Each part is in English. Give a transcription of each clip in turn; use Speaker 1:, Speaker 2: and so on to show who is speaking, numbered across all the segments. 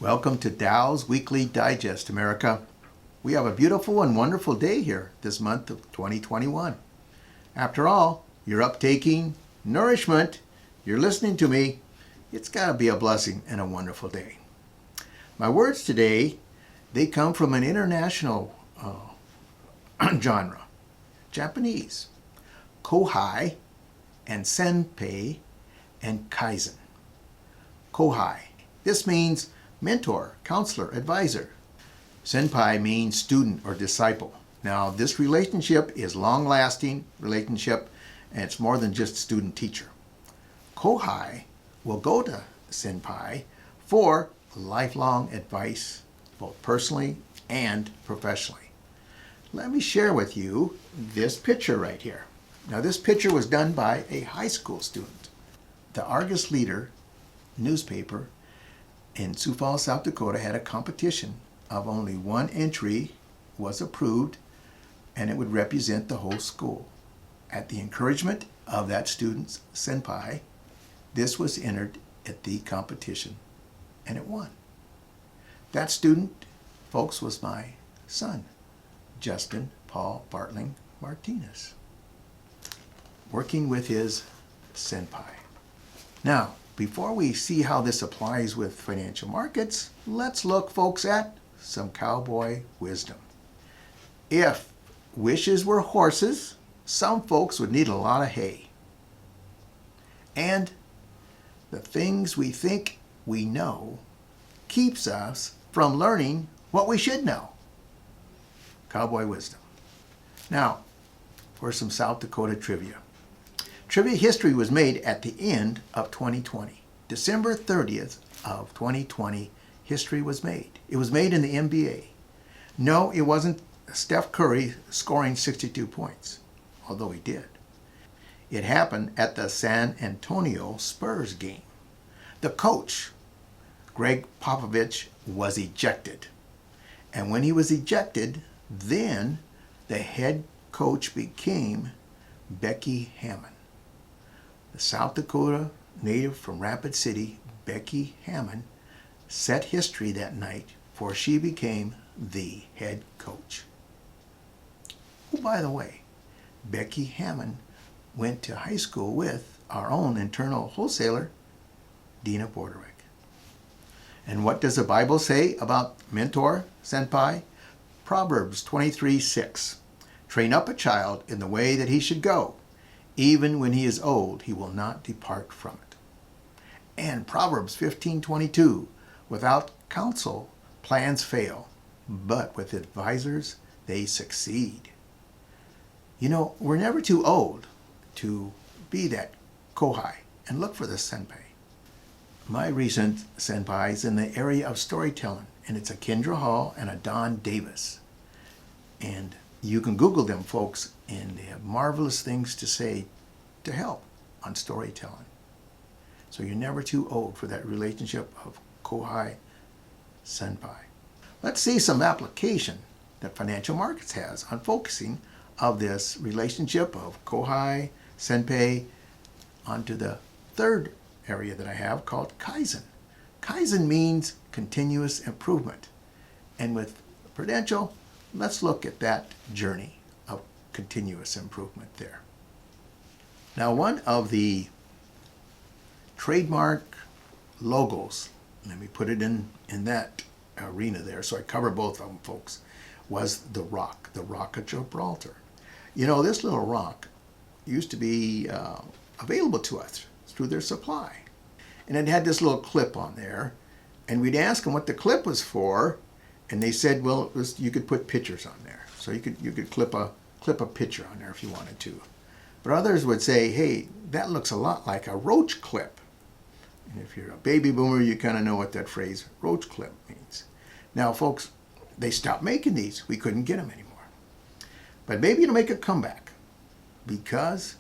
Speaker 1: Welcome to Dow's Weekly Digest, America. We have a beautiful and wonderful day here this month of 2021. After all, you're up taking nourishment. You're listening to me. It's got to be a blessing and a wonderful day. My words today, they come from an international genre, Japanese, kōhai and senpai and Kaizen. Kōhai. This means mentor, counselor, advisor. Senpai means student or disciple. Now, this relationship is long-lasting relationship, and it's more than just student-teacher. Kōhai will go to senpai for lifelong advice, both personally and professionally. Let me share with you this picture right here. Now, this picture was done by a high school student. The Argus Leader newspaper in Sioux Falls, South Dakota had a competition of only one entry was approved, and it would represent the whole school. At the encouragement of that student's senpai, this was entered at the competition, and it won. That student, folks, was my son, Justin Paul Bartling Martinez, working with his senpai. Now, before we see how this applies with financial markets, let's look, folks, at some cowboy wisdom. If wishes were horses, some folks would need a lot of hay. And the things we think we know keeps us from learning what we should know. Cowboy wisdom. Now, for some South Dakota trivia. Trivia history was made at the end of 2020. December 30th of 2020, history was made. It was made in the NBA. No, it wasn't Steph Curry scoring 62 points, although he did. It happened at the San Antonio Spurs game. The coach, Greg Popovich, was ejected. And when he was ejected, then the head coach became Becky Hammon. The South Dakota native from Rapid City, Becky Hammon, set history that night, for she became the head coach. Oh, by the way, Becky Hammon went to high school with our own internal wholesaler, Dina Borderick. And what does the Bible say about mentor, senpai? Proverbs 23:6. Train up a child in the way that he should go. Even when he is old, he will not depart from it. And Proverbs 15:22. Without counsel, plans fail, but with advisors, they succeed. You know, we're never too old to be that kōhai and look for the senpai. My recent senpai is in the area of storytelling, and it's a Kendra Hall and a Don Davis. And you can Google them, folks, and they have marvelous things to say to help on storytelling. So you're never too old for that relationship of kōhai senpai. Let's see some application that financial markets has on focusing of this relationship of kōhai, senpai, onto the third area that I have called Kaizen. Kaizen means continuous improvement. And with Prudential, let's look at that journey of continuous improvement there. Now, one of the trademark logos, let me put it in that arena there, so I cover both of them, folks, was the Rock of Gibraltar. You know, this little rock used to be available to us through their supply. And it had this little clip on there, and we'd ask them what the clip was for, and they said, well, you could put pictures on there. So you could clip a picture on there if you wanted to. But others would say, hey, that looks a lot like a roach clip. And if you're a baby boomer, you kind of know what that phrase roach clip means. Now, folks, they stopped making these. We couldn't get them anymore. But maybe it'll make a comeback, because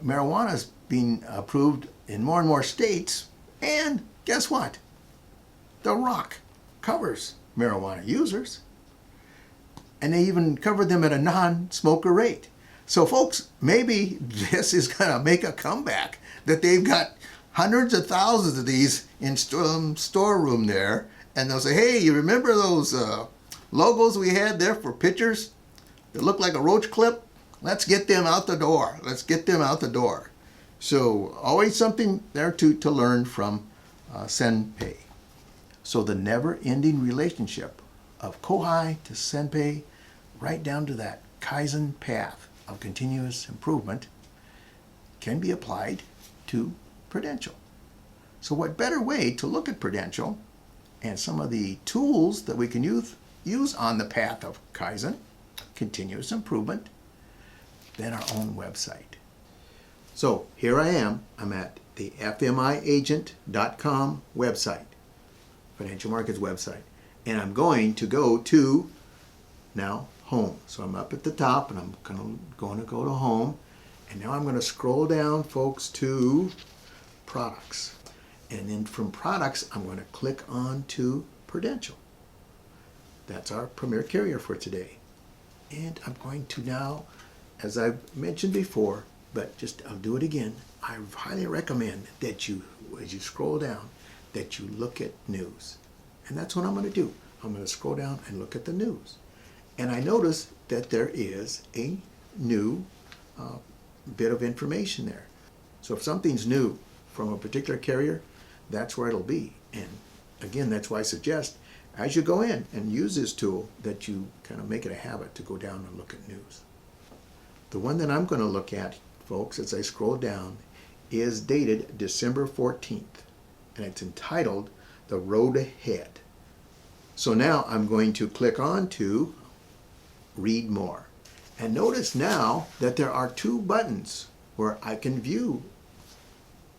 Speaker 1: marijuana is being approved in more and more states. And guess what? The Rock covers marijuana users. And they even cover them at a non-smoker rate. So folks, maybe this is going to make a comeback, that they've got hundreds of thousands of these in storeroom there, and they'll say, hey, you remember those logos we had there for pictures that look like a roach clip? Let's get them out the door. Let's get them out the door. So always something there to learn from senpai. So the never-ending relationship of kōhai to senpai, right down to that Kaizen path of continuous improvement, can be applied to Prudential. So what better way to look at Prudential and some of the tools that we can use on the path of Kaizen, continuous improvement, than our own website. So here I am. I'm at the fmiAgent.com website, Financial Markets website. And I'm going to go to, now, home. So I'm up at the top and I'm going to go to home. And now I'm going to scroll down, folks, to products. And then from products, I'm going to click on to Prudential. That's our premier carrier for today. And I'm going to now, as I've mentioned before, but I'll do it again, I highly recommend that you, as you scroll down, that you look at news. And that's what I'm going to do. I'm going to scroll down and look at the news. And I notice that there is a new bit of information there. So if something's new from a particular carrier, that's where it'll be. And again, that's why I suggest as you go in and use this tool that you kind of make it a habit to go down and look at news. The one that I'm going to look at, folks, as I scroll down, is dated December 14th. And it's entitled The Road Ahead. So now I'm going to click on to Read More. And notice now that there are two buttons where I can view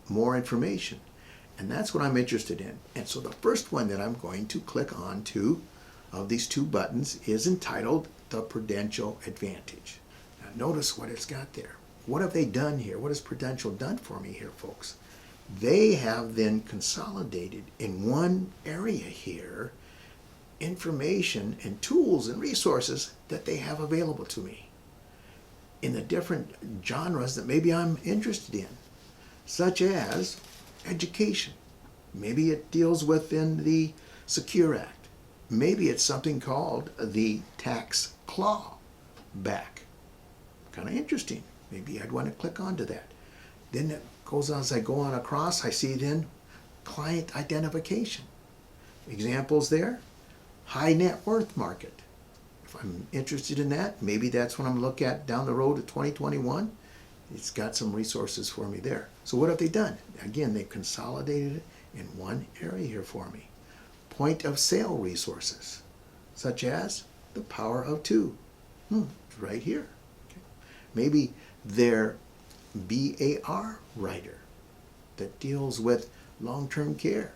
Speaker 1: more information. And that's what I'm interested in. And so the first one that I'm going to click on to of these two buttons is entitled The Prudential Advantage. Now notice what it's got there. What have they done here? What has Prudential done for me here, folks? They have then consolidated in one area here information and tools and resources that they have available to me in the different genres that maybe I'm interested in, such as education. Maybe it deals within the Secure Act. Maybe it's something called the tax clawback. Kind of interesting. Maybe I'd want to click onto that. Then it goes on, as I go on across, I see then client identification. Examples there, high net worth market. If I'm interested in that, maybe that's what I'm looking at down the road to 2021. It's got some resources for me there. So what have they done? Again, they've consolidated it in one area here for me. Point of sale resources, such as the power of two. It's right here. Okay. Maybe their BAR writer that deals with long-term care.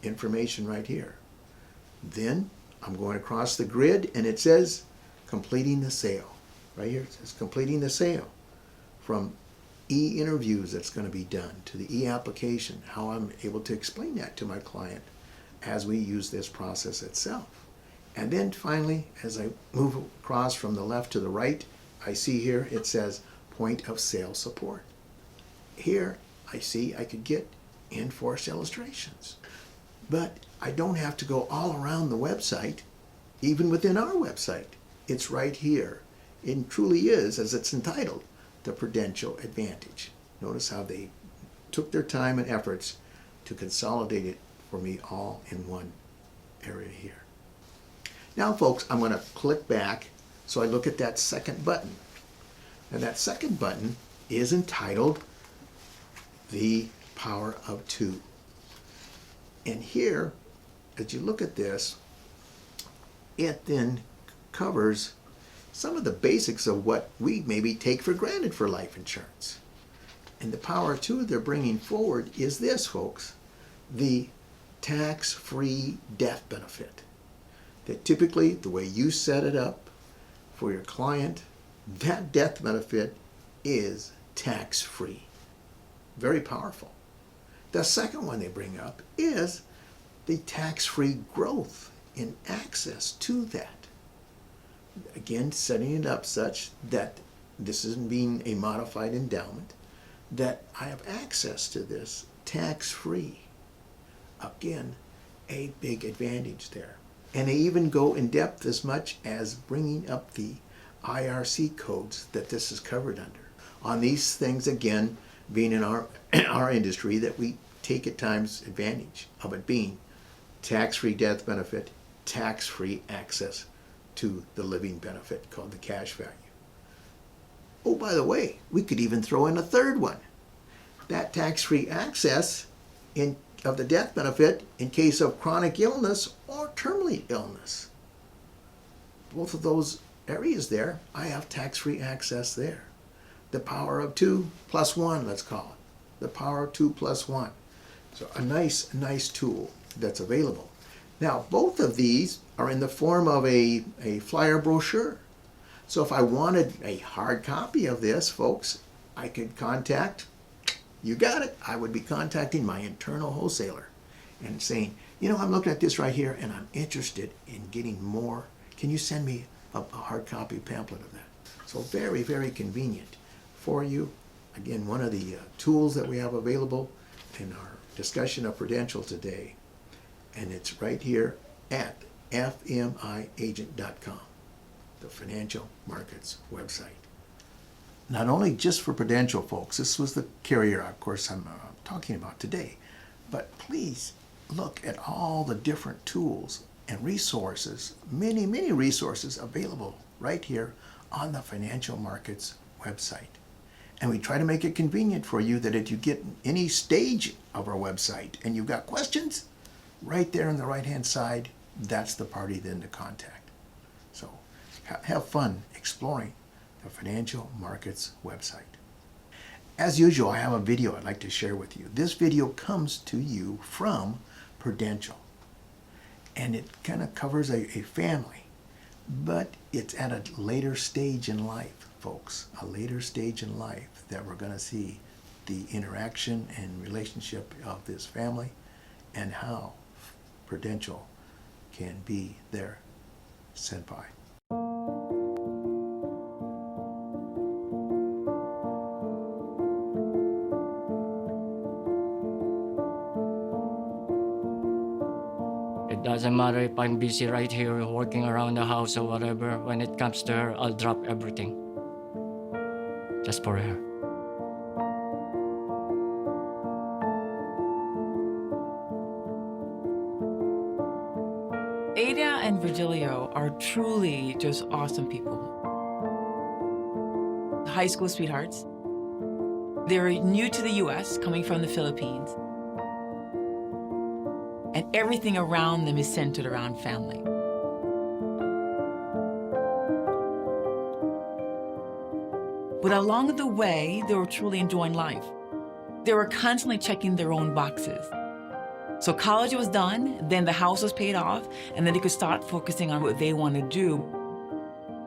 Speaker 1: Information right here. Then I'm going across the grid and it says completing the sale. Right here it says completing the sale. From e-interviews that's going to be done to the e-application, how I'm able to explain that to my client as we use this process itself. And then finally, as I move across from the left to the right, I see here it says point of sale support. Here I see I could get enforced illustrations. But I don't have to go all around the website, even within our website. It's right here. It truly is, as it's entitled, the Prudential Advantage. Notice how they took their time and efforts to consolidate it for me all in one area here. Now, folks, I'm going to click back so I look at that second button. And that second button is entitled The Power of Two. And here, as you look at this, it then covers some of the basics of what we maybe take for granted for life insurance. And the power of two they're bringing forward is this, folks, the tax-free death benefit. That typically, the way you set it up for your client, that death benefit is tax-free. Very powerful. The second one they bring up is the tax-free growth in access to that. Again, setting it up such that this isn't being a modified endowment, that I have access to this tax-free. Again, a big advantage there. And they even go in depth as much as bringing up the IRC codes that this is covered under. On these things, again, being in our industry, that we take at times advantage of it being tax-free death benefit, tax-free access to the living benefit called the cash value. Oh, by the way, we could even throw in a third one. That tax-free access of the death benefit in case of chronic illness or terminal illness. Both of those areas there, I have tax-free access there. The power of 2 plus 1, let's call it. The power of 2 plus 1. So a nice tool that's available. Now, both of these are in the form of a flyer brochure. So if I wanted a hard copy of this, folks, I could contact, you got it, I would be contacting my internal wholesaler and saying, you know, I'm looking at this right here and I'm interested in getting more. Can you send me a hard copy pamphlet of that? So very, very convenient for you. Again, one of the tools that we have available in our discussion of Prudential today. And it's right here at fmiAgent.com, the financial markets website. Not only just for Prudential, folks, this was the carrier, of course, I'm talking about today, but please look at all the different tools and resources, many resources available right here on the financial markets website. And we try to make it convenient for you that if you get any stage of our website and you've got questions, right there on the right-hand side, that's the party then to contact. So have fun exploring the financial markets website. As usual, I have a video I'd like to share with you. This video comes to you from Prudential, and it kind of covers a family, but it's at a later stage in life, folks, a later stage in life that we're going to see the interaction and relationship of this family and how Prudential can be their senpai.
Speaker 2: It doesn't matter if I'm busy right here working around the house or whatever. When it comes to her, I'll drop everything just for her.
Speaker 3: Ada and Virgilio are truly just awesome people. High school sweethearts. They're new to the US, coming from the Philippines. And everything around them is centered around family. But along the way, they were truly enjoying life. They were constantly checking their own boxes. So college was done, then the house was paid off, and then they could start focusing on what they want to do.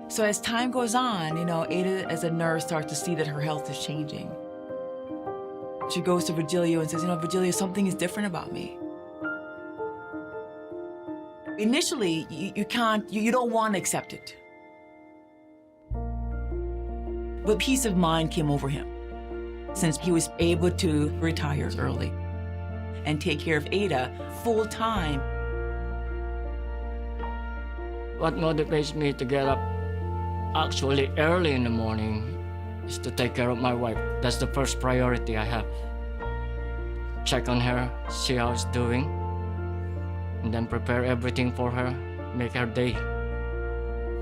Speaker 3: So as time goes on, Ada as a nurse starts to see that her health is changing. She goes to Virgilio and says, Virgilio, something is different about me. Initially, you don't want to accept it. But peace of mind came over him, since he was able to retire early and take care of Ada full time.
Speaker 2: What motivates me to get up actually early in the morning is to take care of my wife. That's the first priority I have. Check on her, see how she's doing, and then prepare everything for her, make her day.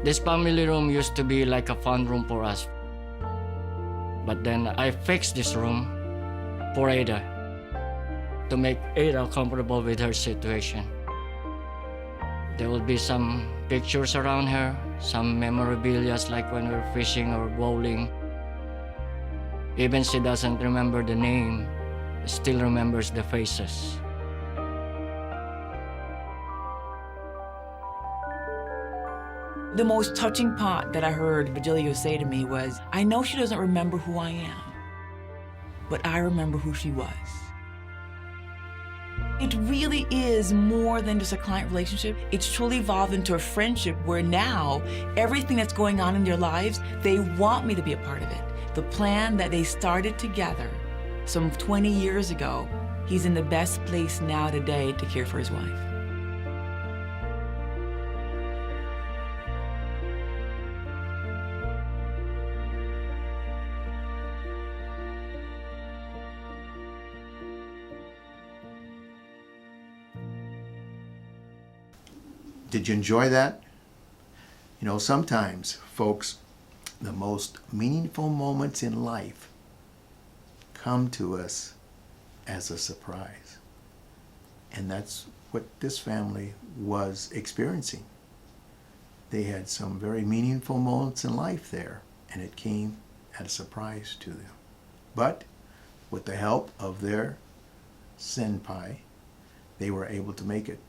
Speaker 2: This family room used to be like a fun room for us. But then I fixed this room for Ada, to make Ada comfortable with her situation. There will be some pictures around her, some memorabilia like when we're fishing or bowling. Even she doesn't remember the name, still remembers the faces.
Speaker 3: The most touching part that I heard Virgilio say to me was, I know she doesn't remember who I am, but I remember who she was. It really is more than just a client relationship. It's truly evolved into a friendship where now everything that's going on in their lives, they want me to be a part of it. The plan that they started together some 20 years ago, he's in the best place now today to care for his wife.
Speaker 1: Did you enjoy that? You know, sometimes, folks, the most meaningful moments in life come to us as a surprise. And that's what this family was experiencing. They had some very meaningful moments in life there, and it came as a surprise to them. But with the help of their senpai, they were able to make it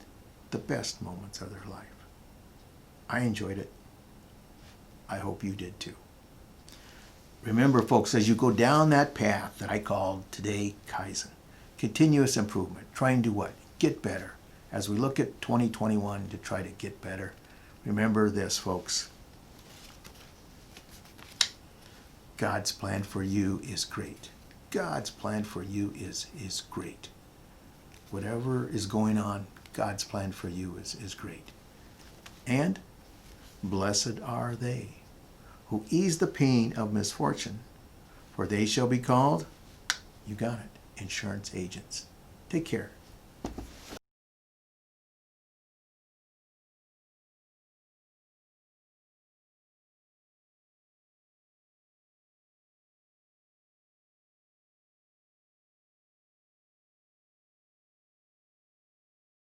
Speaker 1: the best moments of their life. I enjoyed it. I hope you did too. Remember, folks, as you go down that path that I called today Kaizen, continuous improvement, trying to what? Get better. As we look at 2021 to try to get better, remember this, folks. God's plan for you is great. God's plan for you is great. Whatever is going on, God's plan for you is great. And blessed are they who ease the pain of misfortune, for they shall be called, you got it, insurance agents. Take care.